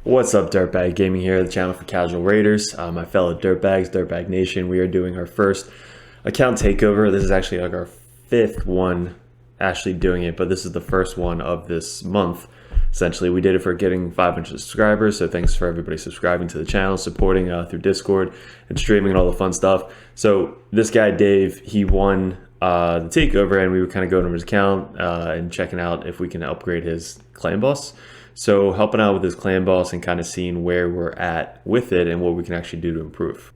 What's up, Dirtbag Gaming here, the channel for casual raiders. My fellow Dirtbags, Dirtbag Nation. We are doing our first account takeover. This is actually like our fifth one actually doing it, but this is the first one of this month. Essentially, we did it for getting 500 subscribers, so thanks for everybody subscribing to the channel, supporting through Discord and streaming and all the fun stuff. So this guy, Dave, he won the takeover, and we were kind of going over his account and checking out if we can upgrade his clan boss. So helping out with his clan boss and kind of seeing where we're at with it and what we can actually do to improve.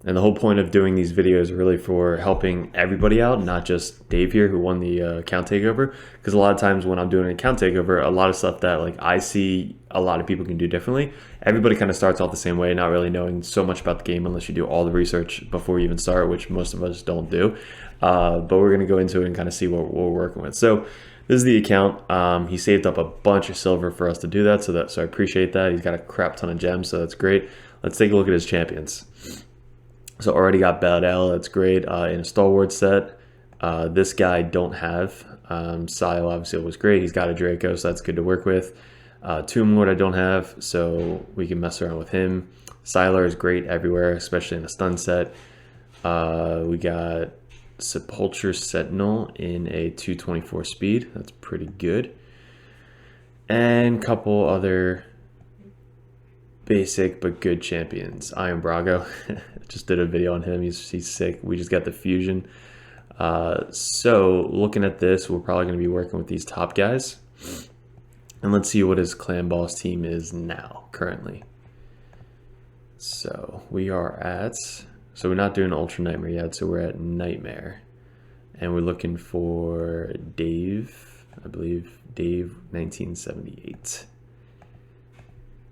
And the whole point of doing these videos are really for helping everybody out, not just Dave here who won the account takeover. Because a lot of times when I'm doing an account takeover, a lot of stuff that like I see a lot of people can do differently. Everybody kind of starts off the same way, not really knowing so much about the game unless you do all the research before you even start, which most of us don't do. But we're going to go into it and kind of see what we're working with. So this is the account. He saved up a bunch of silver for us to do that, so I appreciate that. He's got a crap ton of gems, so that's great. Let's take a look at his champions. So already got Bad L, that's great. In a Stalwart set, this guy don't have. Sile obviously was great. He's got a Draco, so that's good to work with. Tomb Lord I don't have, so we can mess around with him. Sylar is great everywhere, especially in a stun set. We got Sepulture Sentinel in a 224 speed. That's pretty good. And a couple other basic but good champions. Iron Brago. Just did a video on him. He's sick. We just got the fusion. So looking at this, we're probably going to be working with these top guys. And let's see what his clan boss team is now, currently. So we are at... So we're not doing Ultra Nightmare yet, so we're at Nightmare. And we're looking for Dave, I believe, Dave 1978.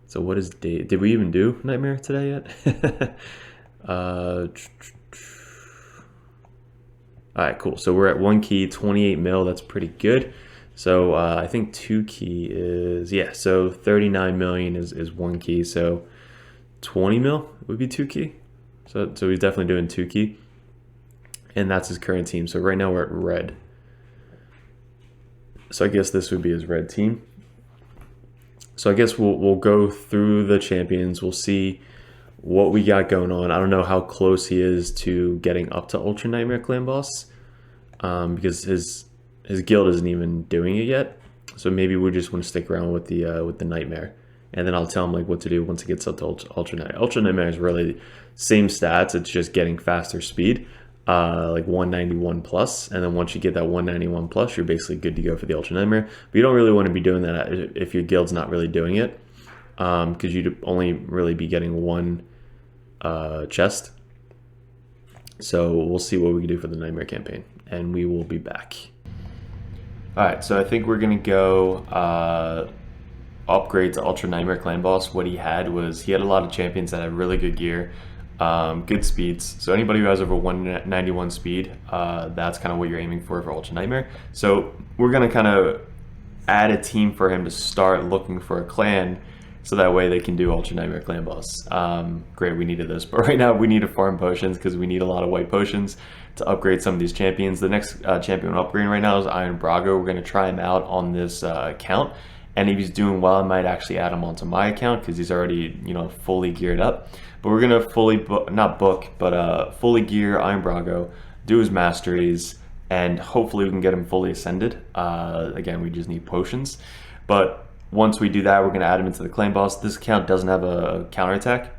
So what is Dave? Did we even do Nightmare today yet? All right, cool. So we're at 1 key, 28 mil. That's pretty good. So I think 2 key is, yeah, so 39 million is 1 key. So 20 mil would be 2 key. So he's definitely doing 2 key. And that's his current team. So right now we're at red. So I guess this would be his red team. So I guess we'll go through the champions. We'll see what we got going on. I don't know how close he is to getting up to Ultra Nightmare Clan Boss. Because his guild isn't even doing it yet. So maybe we just want to stick around with the Nightmare. And then I'll tell him like what to do once it gets up to Ultra Nightmare. Ultra Nightmare is really same stats. It's just getting faster speed, like 191 plus. And then once you get that 191 plus, you're basically good to go for the Ultra Nightmare. But you don't really want to be doing that if your guild's not really doing it, because you'd only really be getting one chest. So we'll see what we can do for the Nightmare campaign, and we will be back. All right, so I think we're gonna go upgrade to Ultra Nightmare Clan Boss. What he had was he had a lot of champions that had really good gear, good speeds. So anybody who has over 191 speed, that's kind of what you're aiming for Ultra Nightmare. So we're gonna kind of add a team for him to start looking for a clan, so that way they can do Ultra Nightmare Clan Boss. Great, we needed this, but right now we need to farm potions because we need a lot of white potions to upgrade some of these champions. The next champion we're upgrading right now is Iron Brago. We're gonna try him out on this account. And if he's doing well, I might actually add him onto my account because he's already, fully geared up. But we're gonna fully fully gear Iron Brago, do his masteries, and hopefully we can get him fully ascended. Again, we just need potions. But once we do that, we're gonna add him into the clan boss. This account doesn't have a counterattack.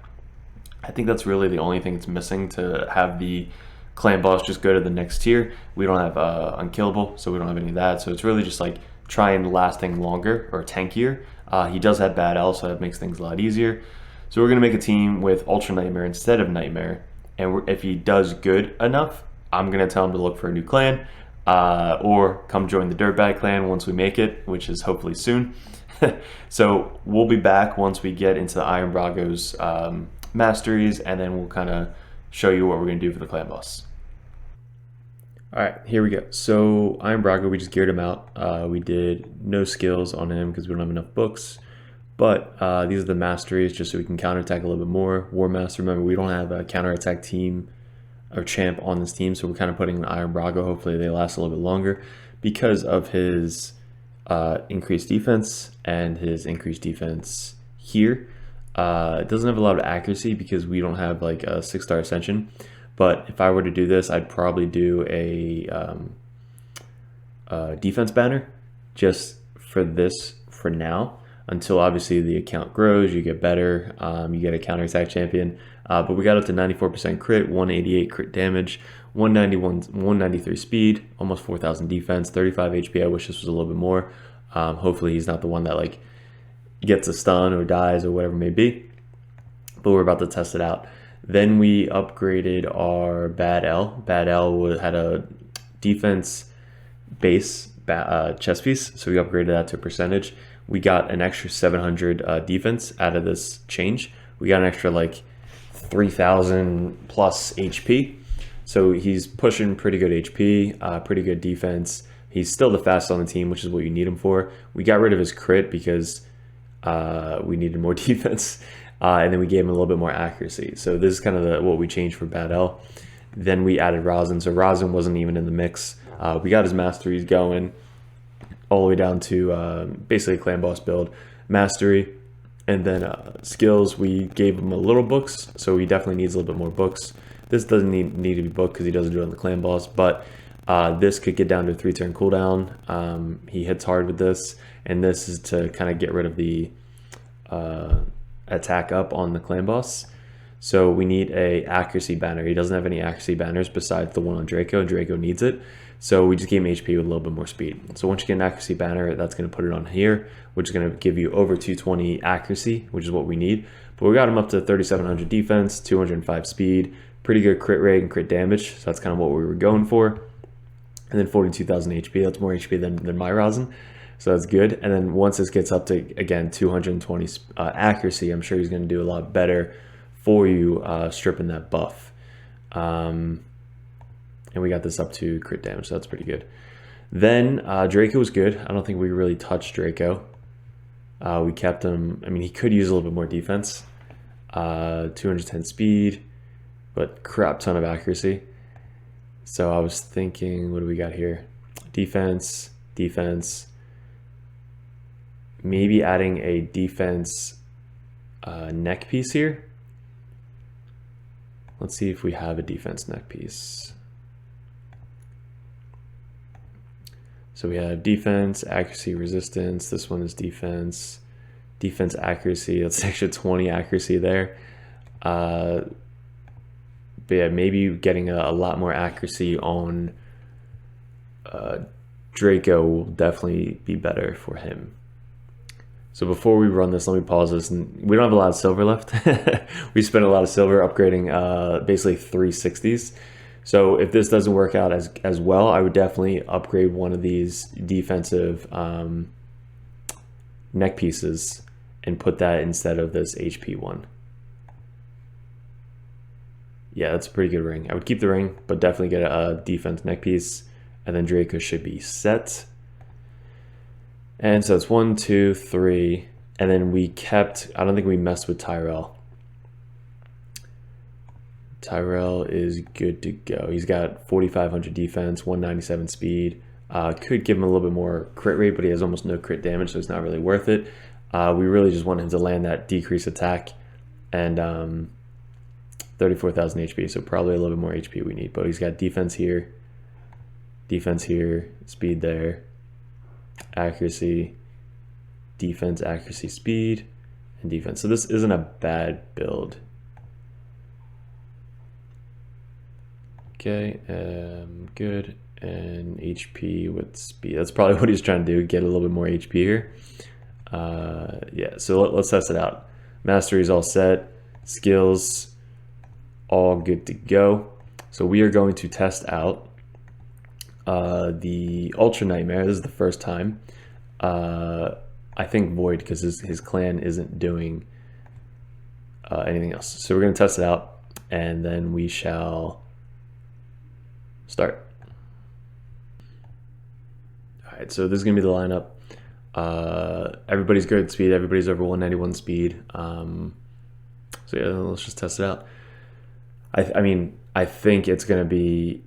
I think that's really the only thing it's missing to have the clan boss just go to the next tier. We don't have unkillable, so we don't have any of that. So it's really just like try and lasting longer or tankier. He does have Bad L, so that makes things a lot easier. So we're gonna make a team with Ultra Nightmare instead of Nightmare, and if he does good enough, I'm gonna tell him to look for a new clan, or come join the Dirtbag clan once we make it, which is hopefully soon. So we'll be back once we get into the Iron Brago's masteries, and then we'll kind of show you what we're gonna do for the clan boss. All right, here we go. So Iron Brago, we just geared him out. We did no skills on him because we don't have enough books. But these are the masteries just so we can counterattack a little bit more. War Master, remember, we don't have a counterattack team or champ on this team, so we're kind of putting an Iron Brago. Hopefully they last a little bit longer because of his increased defense and his increased defense here. It doesn't have a lot of accuracy because we don't have like a 6-star ascension. But if I were to do this, I'd probably do a defense banner just for this for now, until obviously the account grows, you get better, you get a counterattack champion. But we got up to 94% crit, 188 crit damage, 193 speed, almost 4,000 defense, 35 HP. I wish this was a little bit more. Hopefully he's not the one that like gets a stun or dies or whatever it may be. But we're about to test it out. Then we upgraded our Bad L. Bad L had a defense base chest piece, so we upgraded that to a percentage. We got an extra 700 defense out of this change. We got an extra like 3,000 plus HP. So he's pushing pretty good HP, pretty good defense. He's still the fastest on the team, which is what you need him for. We got rid of his crit because we needed more defense. And then we gave him a little bit more accuracy. So this is kind of what we changed for Bad L. Then we added Rosin. So Rosin wasn't even in the mix. We got his masteries going all the way down to basically clan boss build. Mastery. And then skills, we gave him a little books. So he definitely needs a little bit more books. This doesn't need to be booked because he doesn't do it on the clan boss. But this could get down to a 3-turn cooldown. He hits hard with this. And this is to kind of get rid of the attack up on the clan boss. So we need a accuracy banner. He doesn't have any accuracy banners besides the one on Draco. Draco needs it. So we just gave him HP with a little bit more speed. So once you get an accuracy banner, that's going to put it on here, which is going to give you over 220 accuracy, which is what we need. But we got him up to 3,700 defense, 205 speed, pretty good crit rate and crit damage. So that's kind of what we were going for. And then 42,000 HP. That's more HP than my Rosin. So that's good. And then once this gets up to, again, 220 accuracy, I'm sure he's going to do a lot better for you, stripping that buff. And we got this up to crit damage, so that's pretty good. Then Draco was good. I don't think we really touched Draco. We kept him. I mean, he could use a little bit more defense. 210 speed, but crap ton of accuracy. So I was thinking, what do we got here? Defense, defense. Maybe adding a defense neck piece here. Let's see if we have a defense neck piece. So we have defense, accuracy, resistance. This one is defense, defense, accuracy. That's actually 20 accuracy there. But yeah, maybe getting a lot more accuracy on Draco will definitely be better for him. So before we run this, let me pause this. And we don't have a lot of silver left. We spent a lot of silver upgrading basically 360s. So if this doesn't work out as well, I would definitely upgrade one of these defensive neck pieces and put that instead of this HP one. Yeah, that's a pretty good ring. I would keep the ring, but definitely get a defense neck piece. And then Draco should be set. And so it's 1, 2, 3. And then we kept, I don't think we messed with Tyrell. Tyrell is good to go. He's got 4,500 defense, 197 speed. Could give him a little bit more crit rate, but he has almost no crit damage, so it's not really worth it. We really just want him to land that decrease attack and 34,000 HP, so probably a little bit more HP we need. But he's got defense here, speed there, accuracy, defense, accuracy, speed, and defense. So this isn't a bad build. Okay, good. And HP with speed. That's probably what he's trying to do, get a little bit more HP here. Yeah, so let's test it out. Mastery is all set. Skills, all good to go. So we are going to test out the Ultra Nightmare. This is the first time. I think Void, because his clan isn't doing anything else. So we're going to test it out, and then we shall start. All right, so this is going to be the lineup. Everybody's good at speed. Everybody's over 191 speed. So yeah, let's just test it out. I mean, I think it's going to be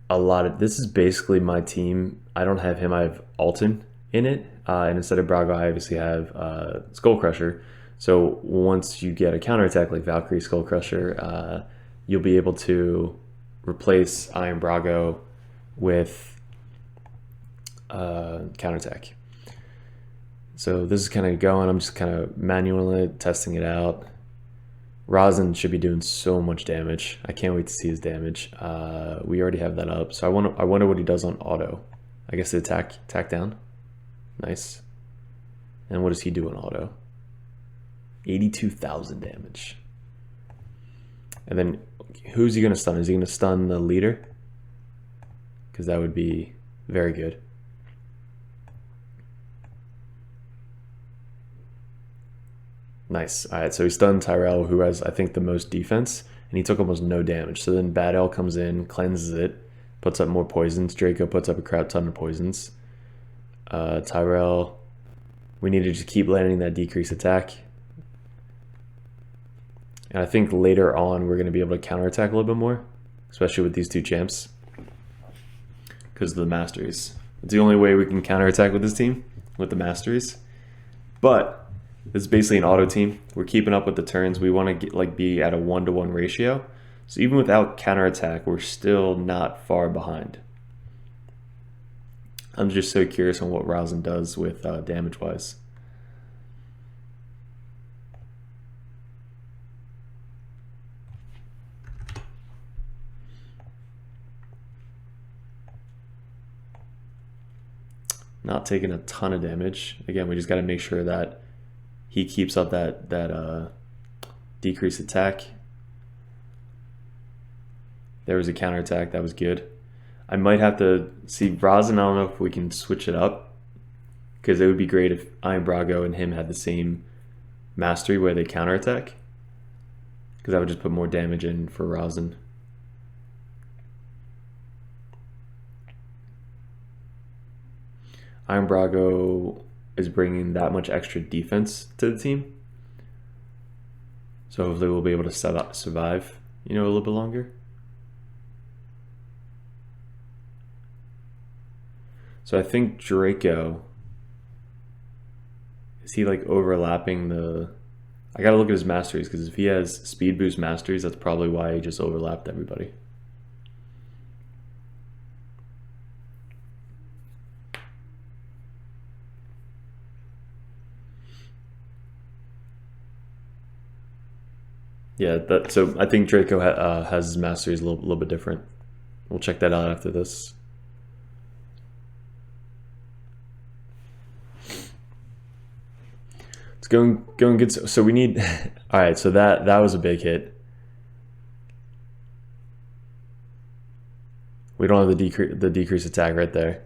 a lot of, this is basically my team. I don't have him, I have Alton in it. And instead of Braga, I obviously have Skull Crusher. So once you get a counterattack like Valkyrie Skullcrusher, you'll be able to replace Iron Brago with counterattack. So this is kind of going. I'm just kind of manually testing it out. Rosin should be doing so much damage. I can't wait to see his damage. We already have that up. So I wonder what he does on auto. I guess the attack down. Nice. And what does he do on auto? 82,000 damage. And then who's he going to stun? Is he going to stun the leader? Because that would be very good. Nice. All right, so he stunned Tyrell, who has, I think, the most defense, and he took almost no damage. So then Bad L comes in, cleanses it, puts up more poisons. Draco puts up a crap ton of poisons. Tyrell, we need to just keep landing that decrease attack. And I think later on we're going to be able to counterattack a little bit more, especially with these two champs, because of the masteries. It's the only way we can counterattack with this team, with the masteries. But this is basically an auto team. We're keeping up with the turns. We want to be at a 1-to-1 ratio. So even without counterattack, we're still not far behind. I'm just so curious on what Rosin does with damage-wise. Not taking a ton of damage. Again, we just got to make sure that he keeps up that decreased attack. There was a counterattack. That was good. I might have to see Rosin. I don't know if we can switch it up, because it would be great if Iron Brago and him had the same mastery where they counterattack, because I would just put more damage in for Rosin. Iron Brago is bringing that much extra defense to the team, so hopefully we'll be able to survive, a little bit longer. So I think Draco, is he like overlapping the... I gotta look at his masteries, because if he has speed boost masteries, that's probably why he just overlapped everybody. Yeah, so I think Draco has his masteries a little bit different. We'll check that out after this. It's going good. So we need... All right, so that was a big hit. We don't have the decrease attack right there.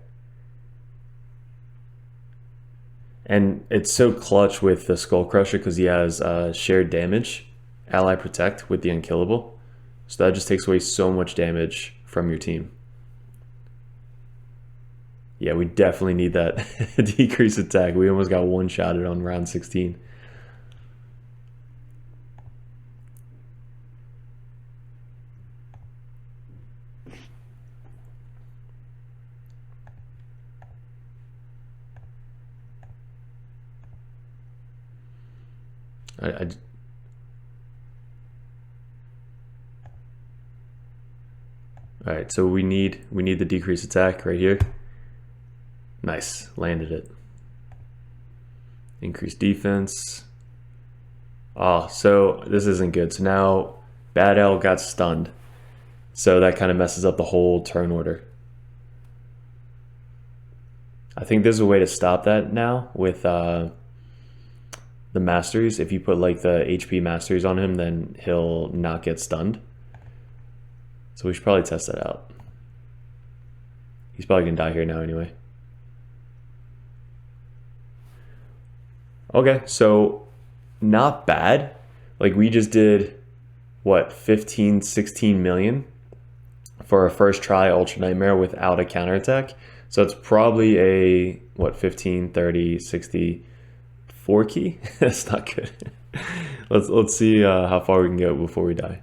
And it's so clutch with the Skull Crusher because he has shared damage, ally protect with the unkillable. So that just takes away so much damage from your team. Yeah, we definitely need that decrease attack. We almost got one-shotted on round 16. All right, so we need the decrease attack right here. Nice, landed it. Increased defense. Oh, so this isn't good. So now Bad L got stunned. So that kind of messes up the whole turn order. I think there's a way to stop that now with the masteries. If you put like the HP masteries on him, then he'll not get stunned. So we should probably test that out. He's probably gonna die here now anyway. Okay, so not bad. Like we just did, what, 15, 16 million for our first try Ultra Nightmare without a counterattack. So it's probably a, what, 15, 30, 60, 4 key? That's not good. Let's see how far we can go before we die.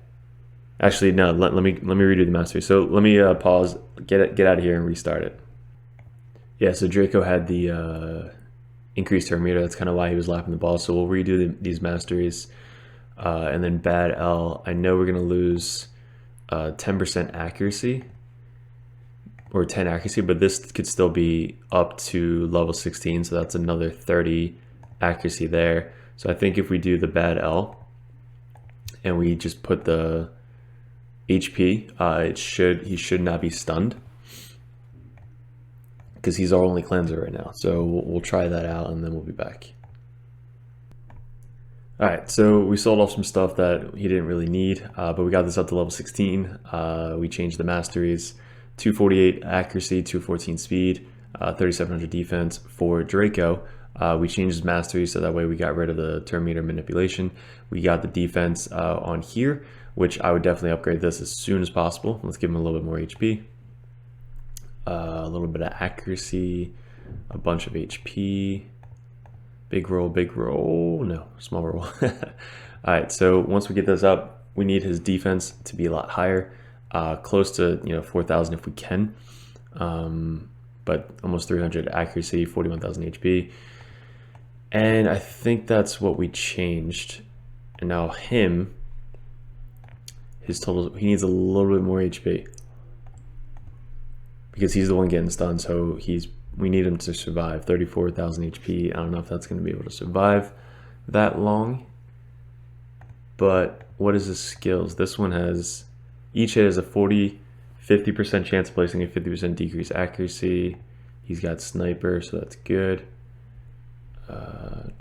Actually, no, let me redo the mastery. So let me pause, get out of here and restart it. Yeah, so Draco had the increased turn meter. That's kind of why he was lapping the ball. So we'll redo these masteries. And then bad L, I know we're going to lose 10% accuracy or 10 accuracy, but this could still be up to level 16. So that's another 30 accuracy there. So I think if we do the bad L and we just put the HP, he should not be stunned because he's our only cleanser right now. So we'll try that out and then we'll be back. All right, so we sold off some stuff that he didn't really need, but we got this up to level 16. We changed the masteries, 248 accuracy, 214 speed, 3700 defense for Draco. We changed his mastery so that way we got rid of the turn meter manipulation. We got the defense on here, which I would definitely upgrade this as soon as possible. Let's give him a little bit more HP, a little bit of accuracy, a bunch of HP. Big roll, no, small roll. All right, so once we get this up, we need his defense to be a lot higher, close to 4,000 if we can, but almost 300 accuracy, 41,000 HP. And I think that's what we changed. And now his total, he needs a little bit more HP because he's the one getting stunned, so we need him to survive 34,000 HP. I don't know if that's going to be able to survive that long, but what is his skills? This one has, each hit has a 50% chance of placing a 50% decrease accuracy. He's got sniper, so that's good. All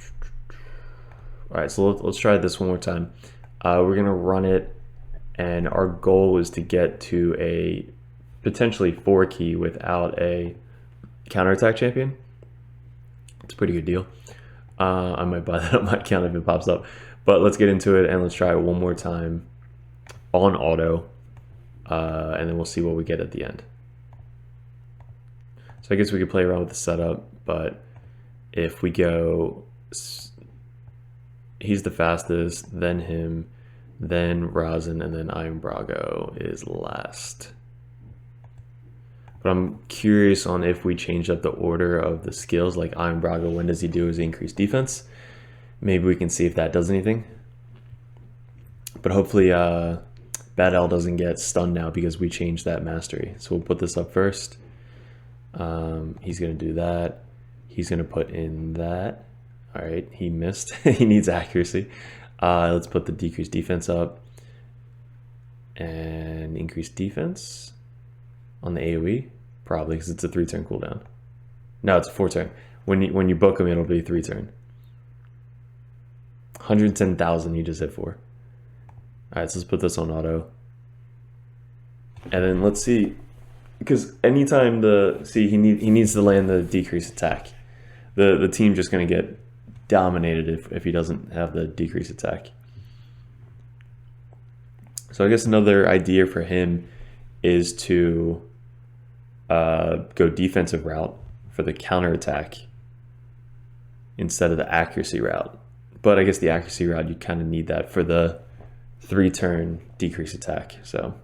right, so let's try this one more time. We're going to run it, and our goal is to get to a potentially 4 key without a counterattack champion. It's a pretty good deal. I might buy that on my account if it pops up, but let's get into it and let's try it one more time on auto, and then we'll see what we get at the end. So I guess we could play around with the setup, but if we go, he's the fastest, then him, then Razin, and then Iron Brago is last. But I'm curious on if we change up the order of the skills, like Iron Brago, when does he do his increased defense? Maybe we can see if that does anything. But hopefully Bad L doesn't get stunned now because we changed that mastery. So we'll put this up first. He's going to do that. He's going to put in that. All right, he missed. He needs accuracy. Let's put the decreased defense up and increase defense on the AoE, probably because it's a 3-turn cooldown. No, it's a 4-turn. When you book him, it'll be 3-turn. 110,000 you just hit for. All right, so let's put this on auto. And then let's see, because anytime he needs to land the decreased attack. The team's just gonna get dominated if he doesn't have the decreased attack. So I guess another idea for him is to go defensive route for the counterattack instead of the accuracy route. But I guess the accuracy route, you kind of need that for the 3-turn decrease attack. So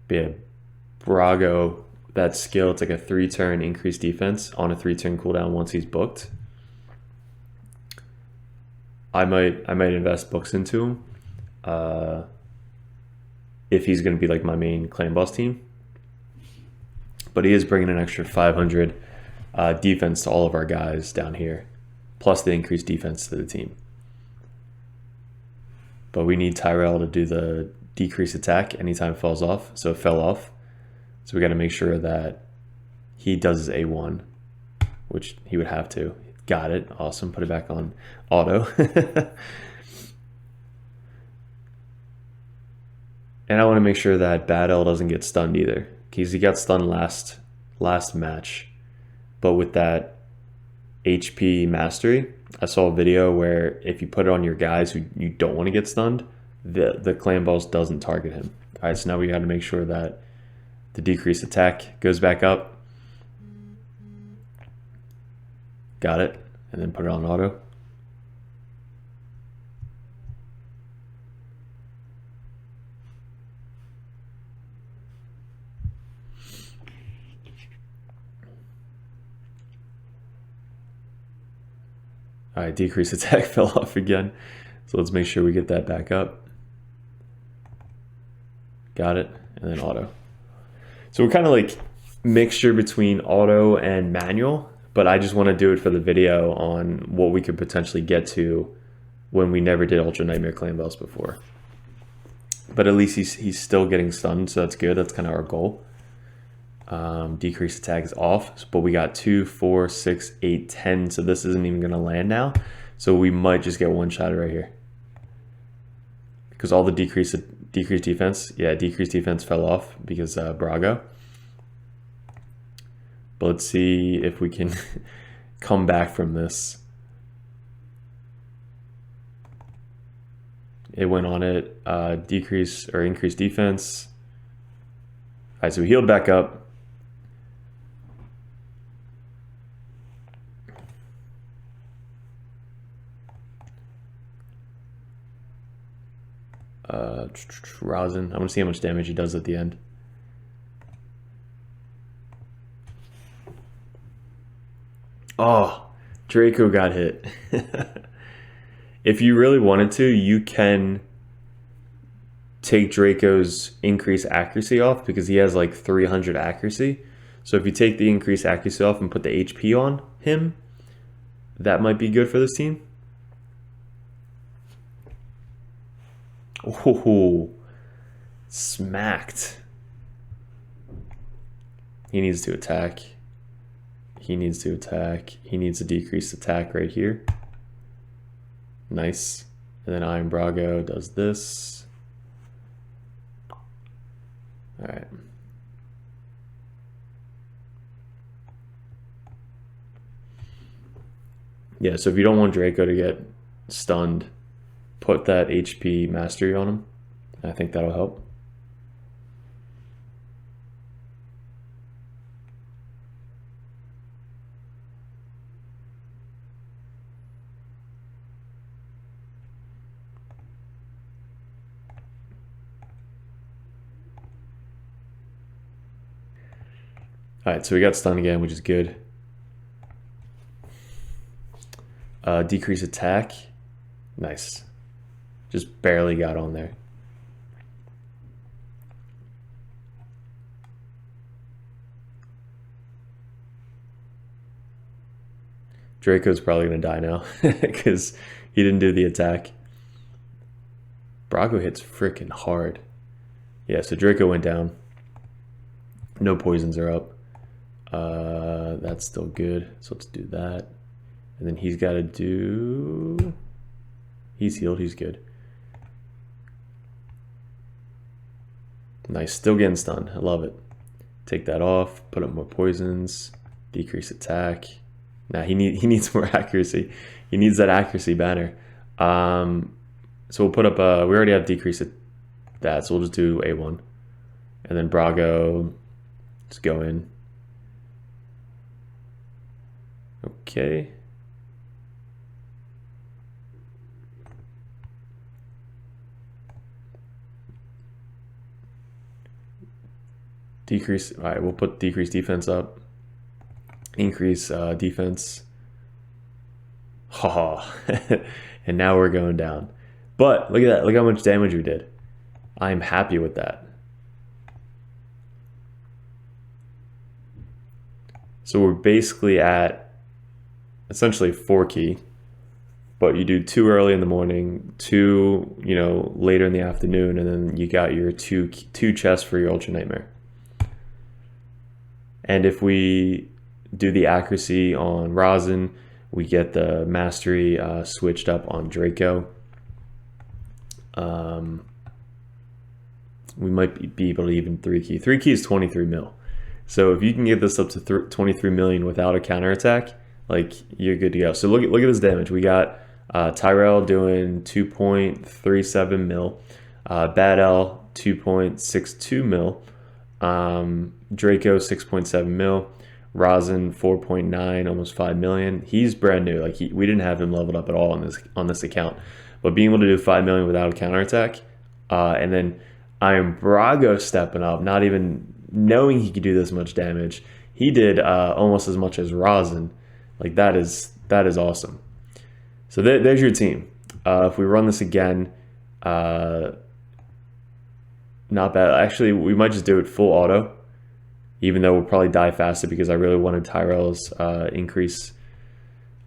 yeah, Brago, that skill, it's like a 3-turn increased defense on a 3-turn cooldown once he's booked. I might invest books into him if he's going to be like my main clan boss team. But he is bringing an extra 500 defense to all of our guys down here, plus the increased defense to the team. But we need Tyrell to do the decrease attack anytime it falls off. So it fell off. So we got to make sure that he does his A1, which he would have to. Got it. Awesome. Put it back on auto. And I want to make sure that Bad L doesn't get stunned either, because he got stunned last match. But with that HP mastery, I saw a video where if you put it on your guys who you don't want to get stunned, the clan boss doesn't target him. All right, so now we got to make sure that the decreased attack goes back up. Got it. And then put it on auto. All right, decrease attack fell off again. So let's make sure we get that back up. Got it, and then auto. So we're kind of like mixture between auto and manual, but I just want to do it for the video on what we could potentially get to when we never did Ultra Nightmare Clan Bells before. But at least he's still getting stunned, so that's good. That's kind of our goal. Decrease attack is off, but we got 2, 4, 6, 8, 10, so this isn't even going to land now. So we might just get one shot right here. Because all the decreased defense, yeah, decreased defense fell off because Brago. But let's see if we can come back from this. It went on it, decrease or increase defense. All right, so we healed back up. Rosin, I want to see how much damage he does at the end. Oh, Draco got hit. If you really wanted to, you can take Draco's increased accuracy off because he has like 300 accuracy. So if you take the increased accuracy off and put the HP on him, that might be good for this team. Oh, smacked. He needs to attack. He needs to attack. He needs a decreased attack right here. Nice. And then Iron Brago does this. All right. Yeah, so if you don't want Draco to get stunned, put that HP mastery on him. I think that'll help. All right, so we got stunned again, which is good. Decrease attack. Nice. Just barely got on there. Draco's probably going to die now because he didn't do the attack. Brago hits freaking hard. Yeah, so Draco went down. No poisons are up. That's still good. So let's do that. And then he's got to do... He's healed. He's good. Nice. Still getting stunned. I love it. Take that off. Put up more poisons. Decrease attack. Nah, he needs more accuracy. He needs that accuracy banner. So we'll put up... we already have decrease at that, so we'll just do A1. And then Brago, just go in. Okay. Decrease, all right, we'll put decrease defense up. Increase defense. Ha. And now we're going down. But look at that, look how much damage we did. I'm happy with that. So we're basically at essentially 4 key, but you do 2 early in the morning, 2, later in the afternoon, and then you got your two chests for your Ultra Nightmare. And if we do the accuracy on Rosin, we get the mastery switched up on Draco. We might be able to even 3 key. 3 key is 23 mil. So if you can get this up to 23 million without a counterattack, like, you're good to go. So look at this damage. We got Tyrell doing 2.37 mil, Bad L 2.62 mil, Draco 6.7 mil, Rosin 4.9, almost 5 million. He's brand new. Like, we didn't have him leveled up at all on this account. But being able to do 5 million without a counterattack, and then Iron Brago stepping up, not even knowing he could do this much damage. He did almost as much as Rosin. Like, that is awesome. So there's your team. If we run this again, not bad. Actually, we might just do it full auto, even though we'll probably die faster because I really wanted Tyrell's increase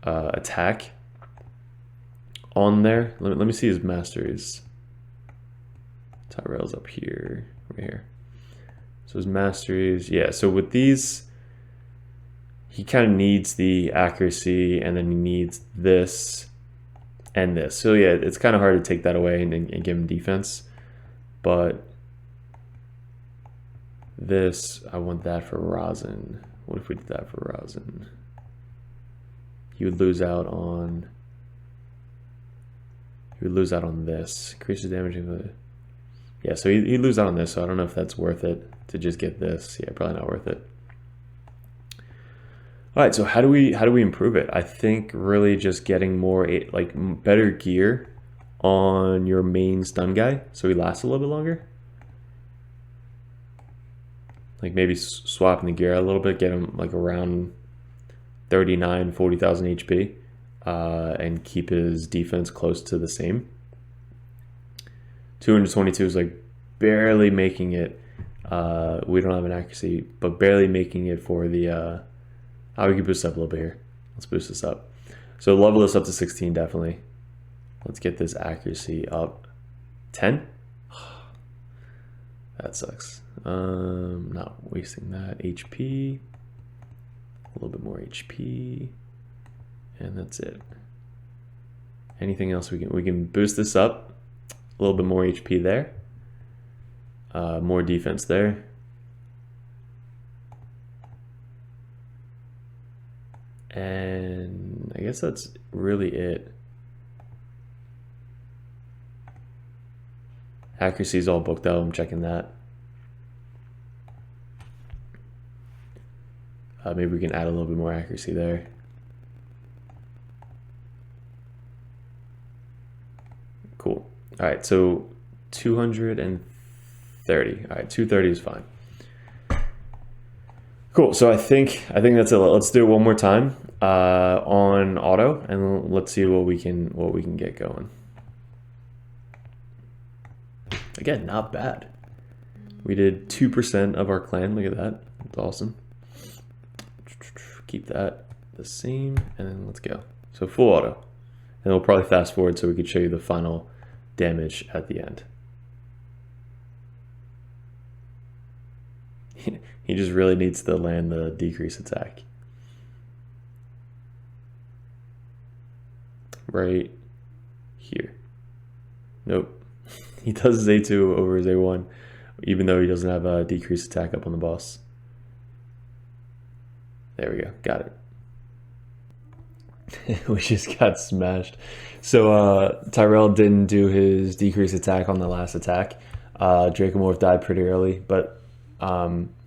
attack on there. Let me see his masteries. Tyrell's up here, right here. So his masteries, yeah. So with these, he kind of needs the accuracy, and then he needs this and this. So yeah, it's kind of hard to take that away and give him defense. But this, I want that for Rosin. What if we did that for Rosin? He would lose out on. He would lose out on this. Increases damage. Yeah, so he'd lose out on this. So I don't know if that's worth it to just get this. Yeah, probably not worth it. All right, so how do we improve it? I think really just getting more like better gear on your main stun guy, so he lasts a little bit longer. Like maybe swapping the gear a little bit, get him like around 39, 40,000 HP, and keep his defense close to the same. 222 is like barely making it. We don't have an accuracy, but barely making it for the. We can boost up a little bit here. Let's boost this up. So level this up to 16 definitely. Let's get this accuracy up. 10. That sucks. Not wasting that HP. A little bit more HP, and that's it. Anything else we can boost this up? A little bit more HP there. More defense there. And I guess that's really it. Accuracy is all booked out. I'm checking that. Maybe we can add a little bit more accuracy there. Cool. All right, so 230. All right, 230 is fine. Cool. So I think that's it. Let's do it one more time on auto, and let's see what we can get going. Again, not bad. We did 2% of our clan. Look at that. That's awesome. Keep that the same, and then let's go. So full auto, and we'll probably fast forward so we could show you the final damage at the end. He just really needs to land the decrease attack. Right here. Nope. He does his A2 over his A1, even though he doesn't have a decrease attack up on the boss. There we go. Got it. We just got smashed. So Tyrell didn't do his decrease attack on the last attack. Dracomorph died pretty early, but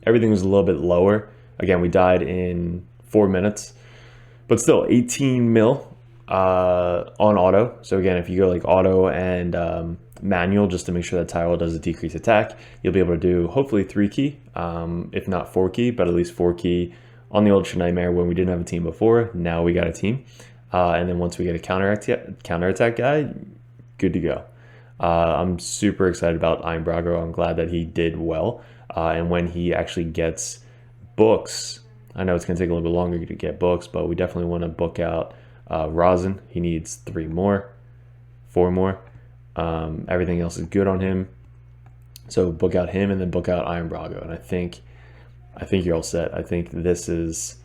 everything was a little bit lower. Again, we died in 4 minutes, but still 18 mil on auto. So again, if you go like auto and manual, just to make sure that Tyrell does a decrease attack, you'll be able to do hopefully 3 key, if not 4 key, but at least 4 key on the Ultra Nightmare when we didn't have a team before. Now we got a team. And then once we get a counterattack guy, good to go. I'm super excited about Iron Brago. I'm glad that he did well. And when he actually gets books, I know it's going to take a little bit longer to get books, but we definitely want to book out Rosin. He needs 3 more, 4 more. Everything else is good on him. So book out him and then book out Iron Brago. And I think you're all set. I think this is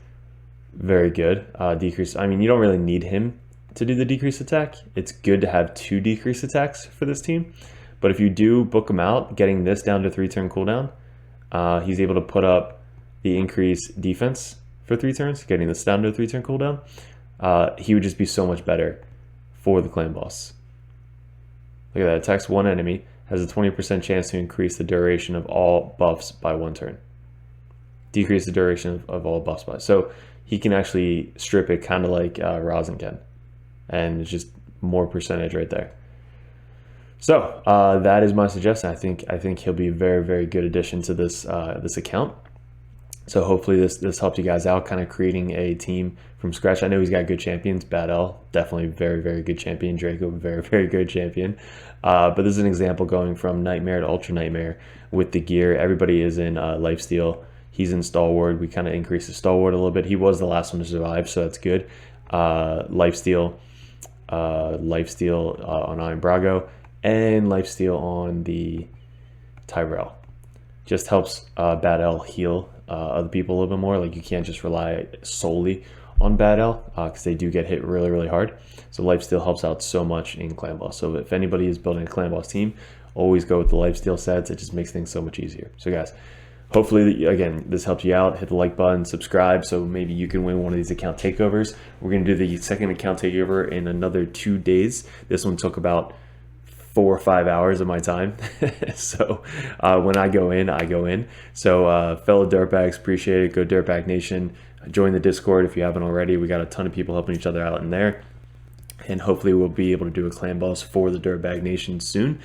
very good. Decrease. I mean, you don't really need him to do the decrease attack. It's good to have 2 decrease attacks for this team. But if you do book him out, getting this down to 3-turn cooldown, he's able to put up the increased defense for 3 turns, getting this down to a 3-turn cooldown. He would just be so much better for the clan boss. Look at that. Attacks 1 enemy, has a 20% chance to increase the duration of all buffs by 1 turn. Decrease the duration of all buffs by. So he can actually strip it kind of like Rosin can. And it's just more percentage right there. So that is my suggestion. I think he'll be a very, very good addition to this this account. So hopefully this helped you guys out, kind of creating a team from scratch. I know he's got good champions. Bad L, definitely very, very good champion. Draco, very, very good champion. But this is an example going from Nightmare to Ultra Nightmare with the gear. Everybody is in Lifesteal. He's in Stalwart. We kind of increased the Stalwart a little bit. He was the last one to survive, so that's good. Lifesteal on Iron Brago, and Lifesteal on the Tyrell. Just helps Bad L heal other people a little bit more. Like, you can't just rely solely on Bad L because they do get hit really, really hard. So Lifesteal helps out so much in Clan Boss. So if anybody is building a Clan Boss team, always go with the Lifesteal sets. It just makes things so much easier. So guys, hopefully, again, this helped you out. Hit the like button, subscribe, so maybe you can win one of these account takeovers. We're going to do the second account takeover in another 2 days. This one took about 4 or 5 hours of my time. So when I go in, I go in. So fellow Dirtbags, appreciate it. Go Dirtbag Nation. Join the Discord if you haven't already. We got a ton of people helping each other out in there. And hopefully we'll be able to do a clan boss for the Dirtbag Nation soon.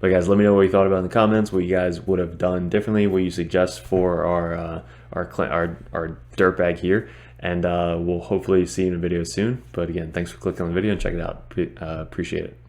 But guys, let me know what you thought about in the comments, what you guys would have done differently, what you suggest for our Dirtbag here. And we'll hopefully see you in a video soon. But again, thanks for clicking on the video and check it out. Appreciate it.